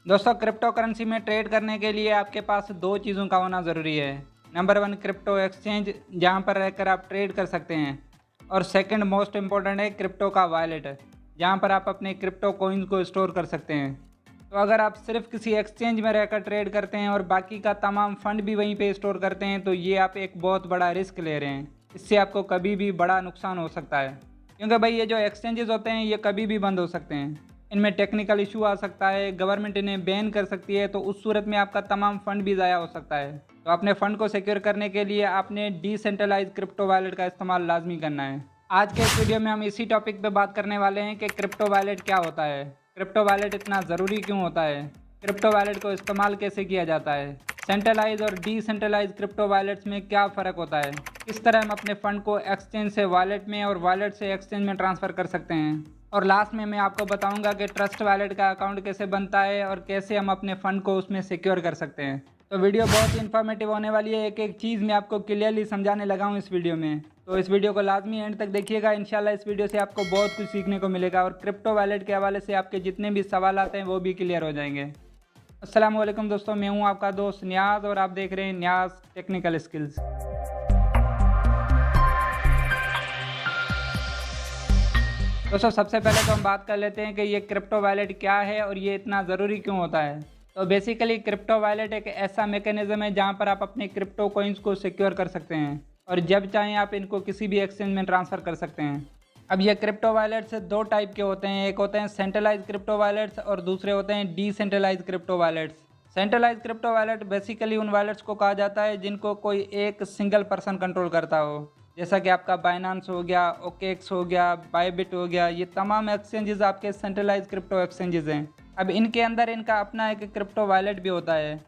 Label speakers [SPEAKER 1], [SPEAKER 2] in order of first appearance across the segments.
[SPEAKER 1] दोस्तों, crypto currency में trade करने के लिए आपके पास दो चीज़ों का होना ज़रूरी है। नंबर वन, क्रिप्टो एक्सचेंज जहां पर रहकर आप ट्रेड कर सकते हैं। और सेकंड मोस्ट इम्पोर्टेंट है क्रिप्टो का वॉलेट, जहां पर आप अपने क्रिप्टो कोइंस को स्टोर कर सकते हैं। तो अगर आप सिर्फ किसी एक्सचेंज में रहकर ट्रेड करते हैं और बाकी का तमाम फंड भी वहीं पे स्टोर करते हैं तो ये आप एक बहुत बड़ा रिस्क ले रहे हैं। इससे आपको कभी भी बड़ा नुकसान हो सकता है, क्योंकि भाई ये जो एक्सचेंजेस होते हैं ये कभी भी बंद हो सकते हैं। इनमें टेक्निकल इशू आ सकता है, गवर्नमेंट इन्हें बैन कर सकती है, तो उस सूरत में आपका तमाम फंड भी ज़ाया हो सकता है। तो अपने फ़ंड को सिक्योर करने के लिए आपने डिसेंट्रलाइज क्रिप्टो वॉलेट का इस्तेमाल लाजमी करना है। आज के इस वीडियो में हम इसी टॉपिक पे बात करने वाले हैं कि क्रिप्टो वॉलेट क्या होता है, क्रिप्टो वॉलेट इतना ज़रूरी क्यों होता है, क्रिप्टो वॉलेट को इस्तेमाल कैसे किया जाता है, सेंट्रलाइज और डिसेंट्रलाइज क्रिप्टो वॉलेट्स में क्या फ़र्क होता है, किस तरह हम अपने फ़ंड को एक्सचेंज से वॉलेट में और वॉलेट से एक्सचेंज में ट्रांसफ़र कर सकते हैं, और लास्ट में मैं आपको बताऊंगा कि ट्रस्ट वॉलेट का अकाउंट कैसे बनता है और कैसे हम अपने फ़ंड को उसमें सिक्योर कर सकते हैं। तो वीडियो बहुत ही इन्फॉर्मेटिव होने वाली है। एक एक चीज़ मैं आपको क्लियरली समझाने लगा हूँ इस वीडियो में, तो इस वीडियो को लाजमी एंड तक देखिएगा। इंशाल्लाह इस वीडियो से आपको बहुत कुछ सीखने को मिलेगा और क्रिप्टो वॉलेट के हवाले से आपके जितने भी सवाल आते हैं वो भी क्लियर हो जाएंगे। अस्सलाम वालेकुम दोस्तों, मैं हूँ आपका दोस्त न्याज और आप देख रहे हैं न्याज टेक्निकल स्किल्स। दोस्तों, सबसे पहले तो हम बात कर लेते हैं कि ये क्रिप्टो वॉलेट क्या है और ये इतना ज़रूरी क्यों होता है। तो बेसिकली क्रिप्टो वॉलेट एक ऐसा मैकेनिज्म है जहाँ पर आप अपने क्रिप्टो कॉइन्स को सिक्योर कर सकते हैं और जब चाहें आप इनको किसी भी एक्सचेंज में ट्रांसफ़र कर सकते हैं। अब ये क्रिप्टो वॉलेट्स दो टाइप के होते हैं, एक होते हैं सेंट्रलाइज क्रिप्टो वॉलेट्स और दूसरे होते हैं decentralise crypto wallets. Centralise crypto wallet basically उन वॉलेट्स को कहा जाता है जिनको कोई एक सिंगल पर्सन कंट्रोल करता हो, जैसा कि आपका बाइनांस हो गया, ओकेक्स हो गया, बायबिट हो गया। ये तमाम एक्सचेंजेस आपके सेंट्रलाइज क्रिप्टो एक्सचेंजेस हैं। अब इनके अंदर इनका अपना एक क्रिप्टो वॉलेट भी होता है,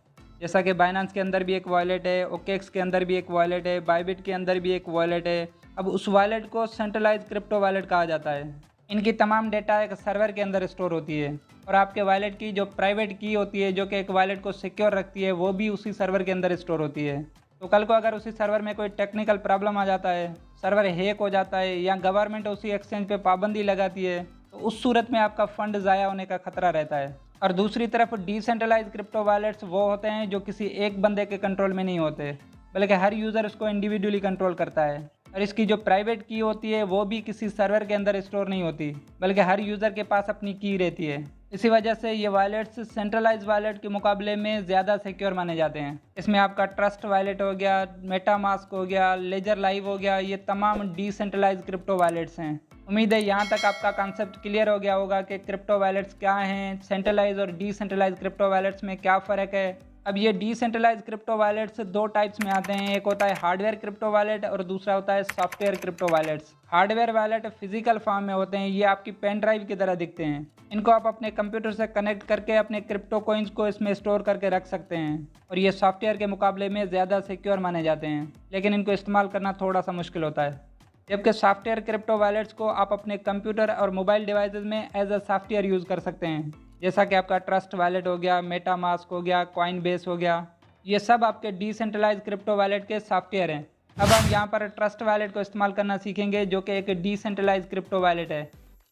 [SPEAKER 1] जैसा कि बाइनांस के अंदर भी एक वॉलेट है, ओकेक्स के अंदर भी एक वॉलेट है, बायबिट के अंदर भी एक वॉलेट है। अब उस वॉलेट को सेंट्रलाइज क्रिप्टो वॉलेट कहा जाता है। इनकी तमाम डेटा एक सर्वर के अंदर स्टोर होती है और आपके वॉलेट की जो प्राइवेट की होती है, जो कि एक वॉलेट को सिक्योर रखती है, वो भी उसी सर्वर के अंदर स्टोर होती है। तो कल को अगर उसी सर्वर में कोई टेक्निकल प्रॉब्लम आ जाता है, सर्वर हैक हो जाता है या गवर्नमेंट उसी एक्सचेंज पे पाबंदी लगाती है, तो उस सूरत में आपका फ़ंड ज़ाया होने का खतरा रहता है। और दूसरी तरफ डिसेंट्रलाइज क्रिप्टो वॉलेट्स वो होते हैं जो किसी एक बंदे के कंट्रोल में नहीं होते, बल्कि हर यूज़र उसको इंडिविजुअली कंट्रोल करता है। और इसकी जो प्राइवेट की होती है वो भी किसी सर्वर के अंदर स्टोर नहीं होती, बल्कि हर यूज़र के पास अपनी की रहती है। इसी वजह से ये वॉलेट्स सेंट्रलाइज वॉलेट के मुकाबले में ज़्यादा सिक्योर माने जाते हैं। इसमें आपका ट्रस्ट वॉलेट हो गया, मेटामास्क हो गया, लेजर लाइव हो गया, ये तमाम डिसेंट्रलाइज क्रिप्टो वॉलेट्स हैं। उम्मीद है यहाँ तक आपका कॉन्सेप्ट क्लियर हो गया होगा कि क्रिप्टो वॉलेट्स क्या हैं, सेंट्रलाइज और डिसेंट्रलाइज क्रिप्टो वॉलेट्स में क्या फ़र्क है। अब ये डिसेंट्रलाइज क्रिप्टो वॉलेट्स दो टाइप्स में आते हैं, एक होता है हार्डवेयर क्रिप्टो वॉलेट और दूसरा होता है software crypto wallets. Hardware wallet physical form में होते हैं, ये आपकी पेन ड्राइव की तरह दिखते हैं। इनको आप अपने कंप्यूटर से कनेक्ट करके अपने क्रिप्टो कॉइन्स को इसमें स्टोर करके रख सकते हैं और ये सॉफ्टवेयर के मुकाबले में ज़्यादा सिक्योर माने जाते हैं, लेकिन इनको इस्तेमाल करना थोड़ा सा मुश्किल होता है। जबकि सॉफ्टवेयर क्रिप्टो वॉलेट्स को आप अपने कंप्यूटर और मोबाइल डिवाइसेस में एज अ सॉफ्टवेयर यूज़ कर सकते हैं, जैसा कि आपका ट्रस्ट वॉलेट हो गया, मेटामास्क हो गया, कॉइनबेस हो गया। ये सब आपके डिसेंट्रलाइज क्रिप्टो वॉलेट के सॉफ्टवेयर हैं। अब हम यहाँ पर ट्रस्ट वॉलेट को इस्तेमाल करना सीखेंगे, जो कि एक डिसेंट्रलाइज क्रिप्टो वॉलेट है।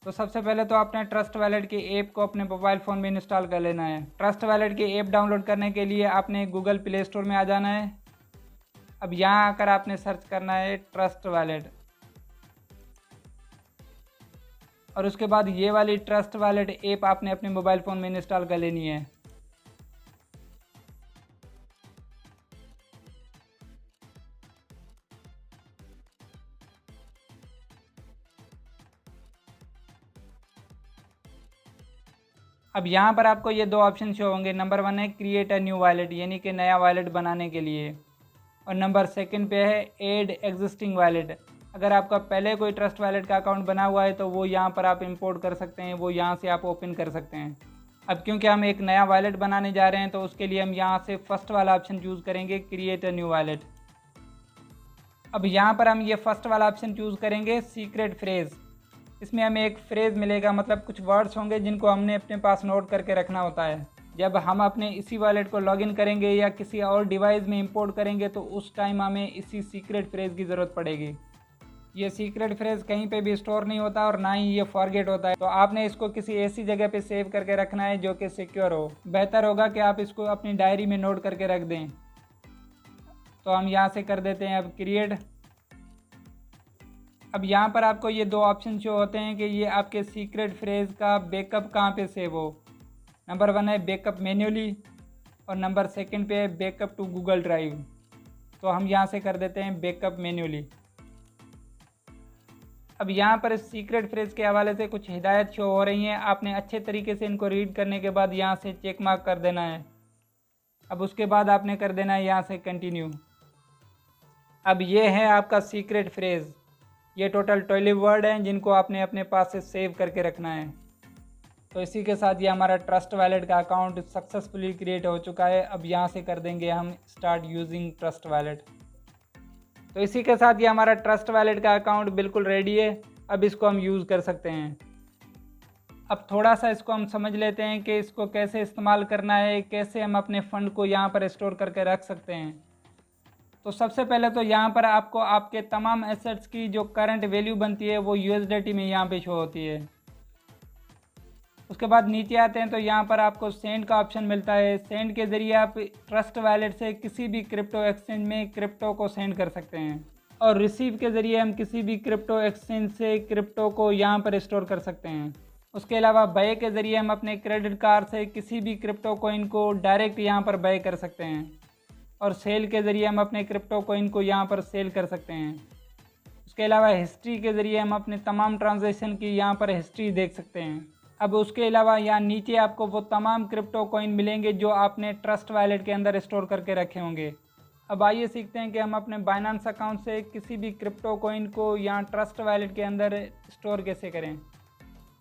[SPEAKER 1] तो सबसे पहले तो आपने ट्रस्ट वॉलेट की ऐप को अपने मोबाइल फ़ोन में इंस्टॉल कर लेना है। ट्रस्ट वॉलेट की ऐप डाउनलोड करने के लिए आपने गूगल प्ले स्टोर में आ जाना है। अब यहाँ आकर आपने सर्च करना है ट्रस्ट वॉलेट और उसके बाद ये वाली ट्रस्ट वॉलेट ऐप आपने अपने मोबाइल फ़ोन में इंस्टॉल कर लेनी है। अब यहाँ पर आपको ये दो ऑप्शन शो होंगे। नंबर वन है क्रिएट अ न्यू वॉलेट, यानी कि नया वॉलेट बनाने के लिए, और नंबर सेकंड पे है ऐड एग्जिस्टिंग वॉलेट। अगर आपका पहले कोई ट्रस्ट वॉलेट का अकाउंट बना हुआ है तो वो यहाँ पर आप इंपोर्ट कर सकते हैं, वो यहाँ से आप ओपन कर सकते हैं। अब क्योंकि हम एक नया वॉलेट बनाने जा रहे हैं तो उसके लिए हम यहाँ से फर्स्ट वाला ऑप्शन चूज़ करेंगे, क्रिएट अ न्यू वॉलेट। अब यहाँ पर हम ये फर्स्ट वाला ऑप्शन चूज़ करेंगे, सीक्रेट फ्रेज़। इसमें हमें एक फ्रेज़ मिलेगा, मतलब कुछ वर्ड्स होंगे जिनको हमने अपने पास नोट करके रखना होता है। जब हम अपने इसी वॉलेट को लॉगिन करेंगे या किसी और डिवाइस में इंपोर्ट करेंगे तो उस टाइम हमें इसी सीक्रेट फ्रेज़ की ज़रूरत पड़ेगी। ये सीक्रेट फ्रेज कहीं पे भी स्टोर नहीं होता और ना ही ये फॉरगेट होता है। तो आपने इसको किसी ऐसी जगह पे सेव करके रखना है जो कि सिक्योर हो। बेहतर होगा कि आप इसको अपनी डायरी में नोट करके रख दें। तो हम यहाँ से कर देते हैं अब क्रिएट। अब यहाँ पर आपको ये दो ऑप्शन शो होते हैं कि ये आपके सीक्रेट फ्रेज का बैकअप कहाँ पे सेव हो। नंबर 1 है बैकअप मैन्युअली और नंबर 2 पे है बैकअप टू गूगल ड्राइव। तो हम यहाँ से कर देते हैं बैकअप मैन्युअली। अब यहाँ पर इस सीक्रेट फ्रेज के हवाले से कुछ हिदायत शो हो रही हैं। आपने अच्छे तरीके से इनको रीड करने के बाद यहाँ से चेक मार्क कर देना है। अब उसके बाद आपने कर देना है यहाँ से कंटिन्यू। अब ये है आपका सीक्रेट फ्रेज। ये टोटल 12 वर्ड हैं जिनको आपने अपने पास से सेव करके रखना है। तो इसी के साथ ये हमारा ट्रस्ट वॉलेट का अकाउंट सक्सेसफुली क्रिएट हो चुका है। अब यहाँ से कर देंगे हम स्टार्ट यूजिंग ट्रस्ट वॉलेट। तो इसी के साथ ये हमारा ट्रस्ट वॉलेट का अकाउंट बिल्कुल रेडी है। अब इसको हम यूज़ कर सकते हैं। अब थोड़ा सा इसको हम समझ लेते हैं कि इसको कैसे इस्तेमाल करना है, कैसे हम अपने फ़ंड को यहाँ पर स्टोर करके रख सकते हैं। तो सबसे पहले तो यहाँ पर आपको आपके तमाम एसेट्स की जो करंट वैल्यू बनती है वो USDT में यहाँ पे शो होती है। उसके बाद नीचे आते हैं तो यहाँ पर आपको सेंड का ऑप्शन मिलता है। सेंड के ज़रिए आप ट्रस्ट वॉलेट से किसी भी क्रिप्टो एक्सचेंज में क्रिप्टो को सेंड कर सकते हैं। और रिसीव के ज़रिए हम किसी भी क्रिप्टो एक्सचेंज से क्रिप्टो को यहाँ पर स्टोर कर सकते हैं। उसके अलावा बाय के ज़रिए हम अपने क्रेडिट कार्ड से किसी भी क्रिप्टो कोइन को डायरेक्ट यहाँ पर बाय कर सकते हैं। और सेल के ज़रिए हम अपने क्रिप्टो कोइन को यहाँ पर सेल कर सकते हैं। उसके अलावा हिस्ट्री के ज़रिए हम अपने तमाम ट्रांजैक्शन की यहाँ पर हिस्ट्री देख सकते हैं। अब उसके अलावा यहाँ नीचे आपको वो तमाम क्रिप्टो कॉइन मिलेंगे जो आपने ट्रस्ट वॉलेट के अंदर स्टोर करके रखे होंगे। अब आइए सीखते हैं कि हम अपने बाइनेंस अकाउंट से किसी भी क्रिप्टो कॉइन को यहाँ ट्रस्ट वॉलेट के अंदर स्टोर कैसे करें।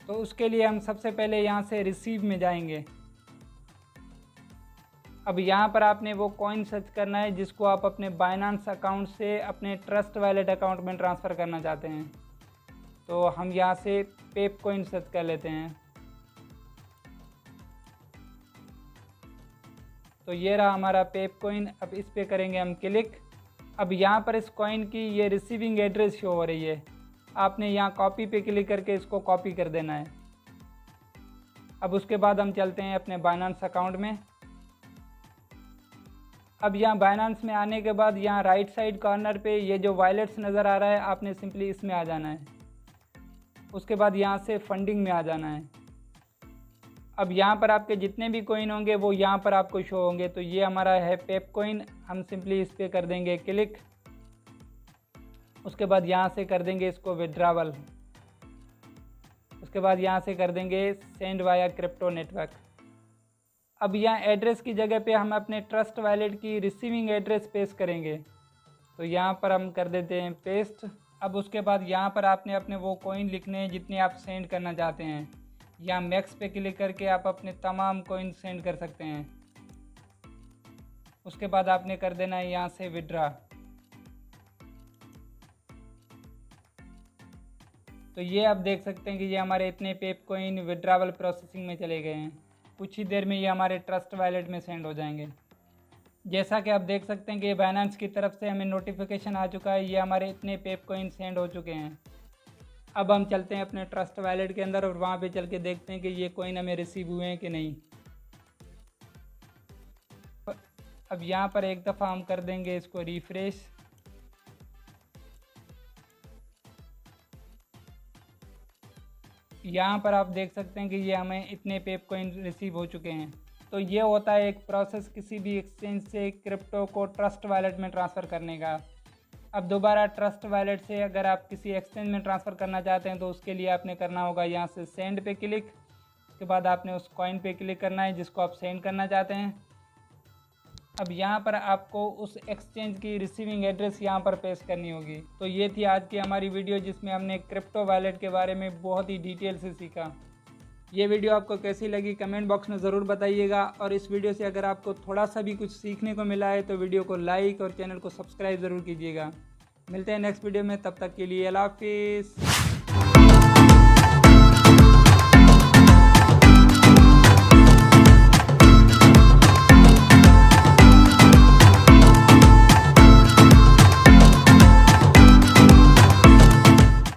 [SPEAKER 1] तो उसके लिए हम सबसे पहले यहाँ से रिसीव में जाएंगे। अब यहाँ पर आपने वो कॉइन सर्च करना है जिसको आप अपने बाइनेंस अकाउंट से अपने ट्रस्ट वॉलेट अकाउंट में ट्रांसफ़र करना चाहते हैं। तो हम यहाँ से पेप कॉइन सर्च कर लेते हैं। तो ये रहा हमारा पेप कॉइन। अब इस पे करेंगे हम क्लिक। अब यहाँ पर इस कॉइन की ये रिसीविंग एड्रेस शो हो रही है। आपने यहाँ कॉपी पे क्लिक करके इसको कॉपी कर देना है। अब उसके बाद हम चलते हैं अपने बाइनेंस अकाउंट में। अब यहाँ बाइनेंस में आने के बाद यहाँ राइट साइड कॉर्नर पे ये जो वॉलेट्स नज़र आ रहा है, आपने सिंपली इसमें आ जाना है। उसके बाद यहाँ से फंडिंग में आ जाना है। अब यहाँ पर आपके जितने भी कॉइन होंगे वो यहाँ पर आपको शो होंगे। तो ये हमारा है पेप कॉइन। हम सिंपली इस पर कर देंगे क्लिक। उसके बाद यहाँ से कर देंगे इसको विड्रावल। उसके बाद यहाँ से कर देंगे सेंड वाया क्रिप्टो नेटवर्क। अब यहाँ एड्रेस की जगह पे हम अपने ट्रस्ट वॉलेट की रिसीविंग एड्रेस पेस्ट करेंगे। तो यहाँ पर हम कर देते हैं पेस्ट। अब उसके बाद यहाँ पर आपने अपने वो कॉइन लिखने हैं जितने आप सेंड करना चाहते हैं। यहाँ मैक्स पे क्लिक करके आप अपने तमाम कॉइन सेंड कर सकते हैं। उसके बाद आपने कर देना है यहाँ से विड्रा। तो ये आप देख सकते हैं कि ये हमारे इतने पेप कॉइन विड्रावल प्रोसेसिंग में चले गए हैं। कुछ ही देर में ये हमारे ट्रस्ट वॉलेट में सेंड हो जाएंगे। जैसा कि आप देख सकते हैं कि बाइनेंस की तरफ से हमें नोटिफिकेशन आ चुका है। ये हमारे इतने पेप कॉइन सेंड हो चुके हैं। अब हम चलते हैं अपने ट्रस्ट वॉलेट के अंदर और वहाँ पे चल के देखते हैं कि ये कॉइन हमें रिसीव हुए हैं कि नहीं। अब यहाँ पर एक दफ़ा हम कर देंगे इसको रिफ्रेश। यहाँ पर आप देख सकते हैं कि ये हमें इतने पेप कॉइन रिसीव हो चुके हैं। तो ये होता है एक प्रोसेस किसी भी एक्सचेंज से क्रिप्टो को ट्रस्ट वॉलेट में ट्रांसफ़र करने का। अब दोबारा ट्रस्ट वॉलेट से अगर आप किसी एक्सचेंज में ट्रांसफ़र करना चाहते हैं तो उसके लिए आपने करना होगा यहाँ से सेंड पे क्लिक। उसके बाद आपने उस कॉइन पे क्लिक करना है जिसको आप सेंड करना चाहते हैं। अब यहाँ पर आपको उस एक्सचेंज की रिसीविंग एड्रेस यहाँ पर पेस्ट करनी होगी। तो ये थी आज की हमारी वीडियो जिसमें हमने क्रिप्टो वॉलेट के बारे में बहुत ही डिटेल से सीखा। ये वीडियो आपको कैसी लगी कमेंट बॉक्स में ज़रूर बताइएगा। और इस वीडियो से अगर आपको थोड़ा सा भी कुछ सीखने को मिला है तो वीडियो को लाइक और चैनल को सब्सक्राइब ज़रूर कीजिएगा। मिलते हैं नेक्स्ट वीडियो में, तब तक के लिए अल्लाह हाफिज़।